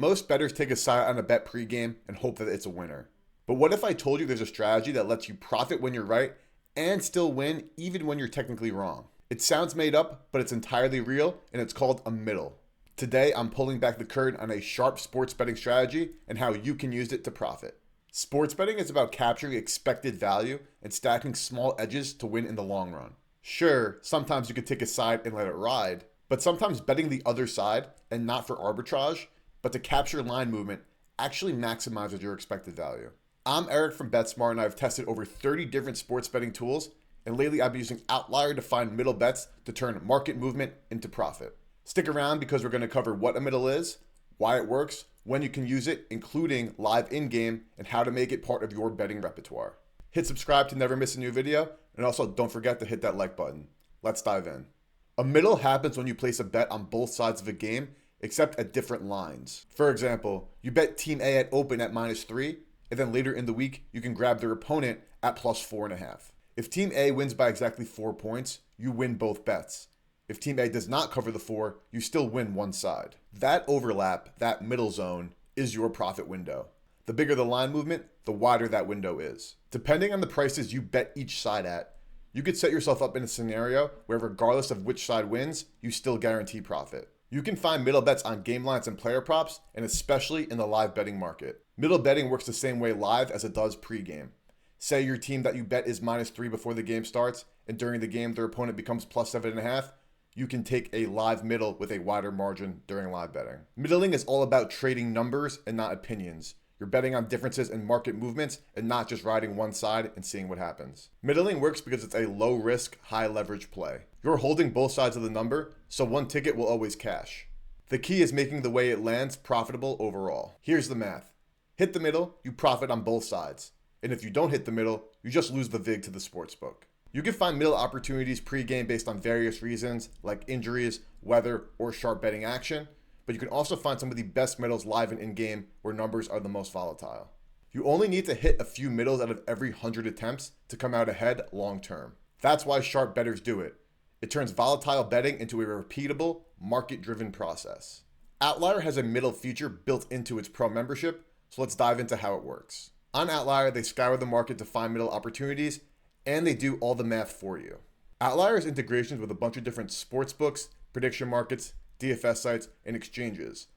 Most bettors take a side on a bet pregame and hope that it's a winner. But what if I told you there's a strategy that lets you profit when you're right and still win even when you're technically wrong? It sounds made up, but it's entirely real, and it's called a middle. Today, I'm pulling back the curtain on a sharp sports betting strategy and how you can use it to profit. Sports betting is about capturing expected value and stacking small edges to win in the long run. Sure, sometimes you could take a side and let it ride, but sometimes betting the other side, and not for arbitrage, but to capture line movement, actually maximizes your expected value. I'm Eric from BetSmart, and I've tested over 30 different sports betting tools, and lately I've been using Outlier to find middle bets to turn market movement into profit. Stick around because we're going to cover what a middle is, why it works, when you can use it, including live in-game, and how to make it part of your betting repertoire. Hit subscribe to never miss a new video, and also don't forget to hit that like button. Let's dive in. A middle happens when you place a bet on both sides of a game, except at different lines. For example, you bet Team A at open at -3, and then later in the week, you can grab their opponent at +4.5. If Team A wins by exactly 4 points, you win both bets. If Team A does not cover the 4, you still win one side. That overlap, that middle zone, is your profit window. The bigger the line movement, the wider that window is. Depending on the prices you bet each side at, you could set yourself up in a scenario where regardless of which side wins, you still guarantee profit. You can find middle bets on game lines and player props, and especially in the live betting market. Middle betting works the same way live as it does pre-game. Say your team that you bet is -3 before the game starts, and during the game their opponent becomes +7.5, you can take a live middle with a wider margin during live betting. Middling is all about trading numbers and not opinions. You're betting on differences in market movements and not just riding one side and seeing what happens. Middling works because it's a low risk, high leverage play. You're holding both sides of the number, so one ticket will always cash. The key is making the way it lands profitable overall. Here's the math. Hit the middle, you profit on both sides. And if you don't hit the middle, you just lose the vig to the sportsbook. You can find middle opportunities pre-game based on various reasons like injuries, weather, or sharp betting action, but you can also find some of the best middles live and in-game where numbers are the most volatile. You only need to hit a few middles out of every 100 attempts to come out ahead long-term. That's why sharp bettors do it. It turns volatile betting into a repeatable, market-driven process. Outlier has a middle feature built into its pro membership, so let's dive into how it works. On Outlier, they scour the market to find middle opportunities, and they do all the math for you. Outlier has integrations with a bunch of different sports books, prediction markets, DFS sites, and exchanges.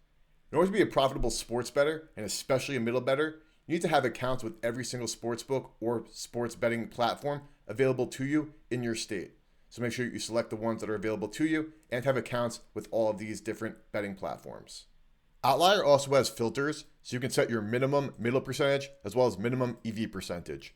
In order to be a profitable sports bettor, and especially a middle bettor, you need to have accounts with every single sports book or sports betting platform available to you in your state. So make sure you select the ones that are available to you and have accounts with all of these different betting platforms. Outlier also has filters, so you can set your minimum middle percentage as well as minimum EV percentage.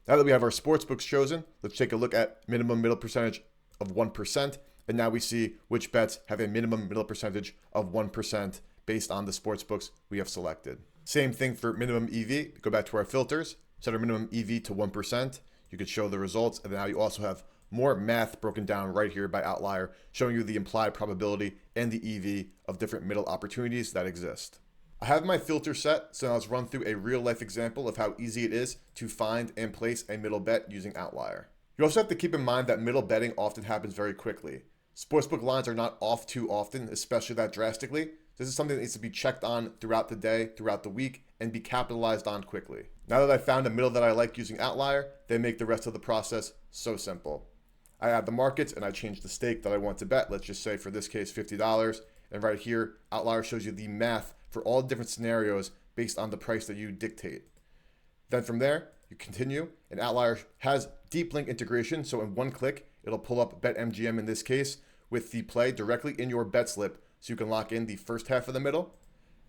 Now that we have our sports books chosen, let's take a look at minimum middle percentage of 1%. And now we see which bets have a minimum middle percentage of 1% based on the sports books we have selected. Same thing for minimum EV. Go back to our filters, set our minimum EV to 1%. You could show the results. And now you also have more math broken down right here by Outlier, showing you the implied probability and the EV of different middle opportunities that exist. I have my filter set, so now let's run through a real life example of how easy it is to find and place a middle bet using Outlier. You also have to keep in mind that middle betting often happens very quickly. Sportsbook lines are not off too often, especially that drastically. This is something that needs to be checked on throughout the day, throughout the week, and be capitalized on quickly. Now that I found a middle that I like using Outlier, they make the rest of the process so simple. I add the markets and I change the stake that I want to bet. Let's just say for this case $50. And right here, Outlier shows you the math for all different scenarios based on the price that you dictate. Then from there, you continue, and Outlier has deep link integration. So in one click, it'll pull up BetMGM in this case with the play directly in your bet slip so you can lock in the first half of the middle.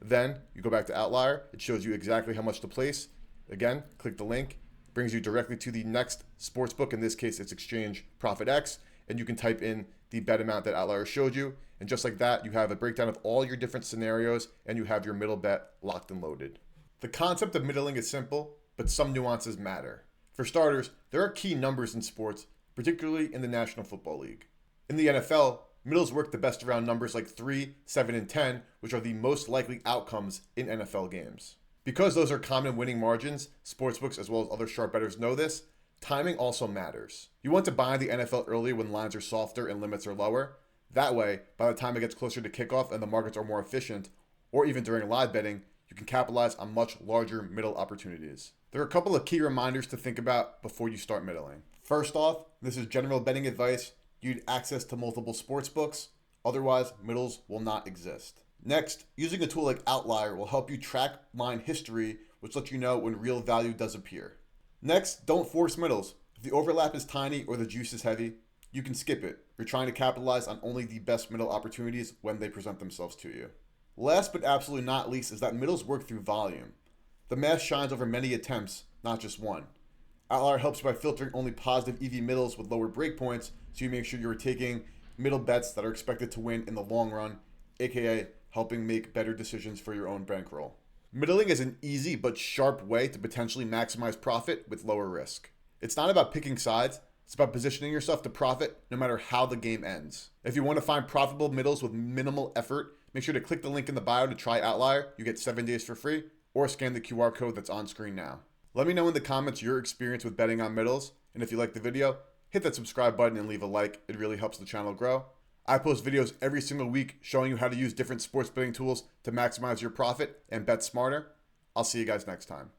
Then you go back to Outlier. It shows you exactly how much to place. Again, click the link, brings you directly to the next sportsbook. In this case, it's Exchange Profit X, and you can type in the bet amount that Outlier showed you. And just like that, you have a breakdown of all your different scenarios, and you have your middle bet locked and loaded. The concept of middling is simple, but some nuances matter. For starters, there are key numbers in sports, particularly in the National Football League. In the NFL, middles work the best around numbers like 3, 7, and 10, which are the most likely outcomes in NFL games. Because those are common winning margins, sportsbooks as well as other sharp bettors know this, timing also matters. You want to buy the NFL early when lines are softer and limits are lower. That way, by the time it gets closer to kickoff and the markets are more efficient, or even during live betting, you can capitalize on much larger middle opportunities. There are a couple of key reminders to think about before you start middling. First off, this is general betting advice. You need access to multiple sports books, otherwise middles will not exist. Next, using a tool like Outlier will help you track line history, which lets you know when real value does appear. Next, don't force middles. If the overlap is tiny or the juice is heavy, you can skip it. You're trying to capitalize on only the best middle opportunities when they present themselves to you. Last but absolutely not least is that middles work through volume. The math shines over many attempts, not just one. Outlier helps by filtering only positive EV middles with lower breakpoints, so you make sure you're taking middle bets that are expected to win in the long run, aka helping make better decisions for your own bankroll. Middling is an easy but sharp way to potentially maximize profit with lower risk. It's not about picking sides, it's about positioning yourself to profit no matter how the game ends. If you want to find profitable middles with minimal effort, make sure to click the link in the bio to try Outlier. You get 7 days for free, or scan the QR code that's on screen now. Let me know in the comments your experience with betting on middles, and if you like the video, hit that subscribe button and leave a like. It really helps the channel grow. I post videos every single week showing you how to use different sports betting tools to maximize your profit and bet smarter. I'll see you guys next time.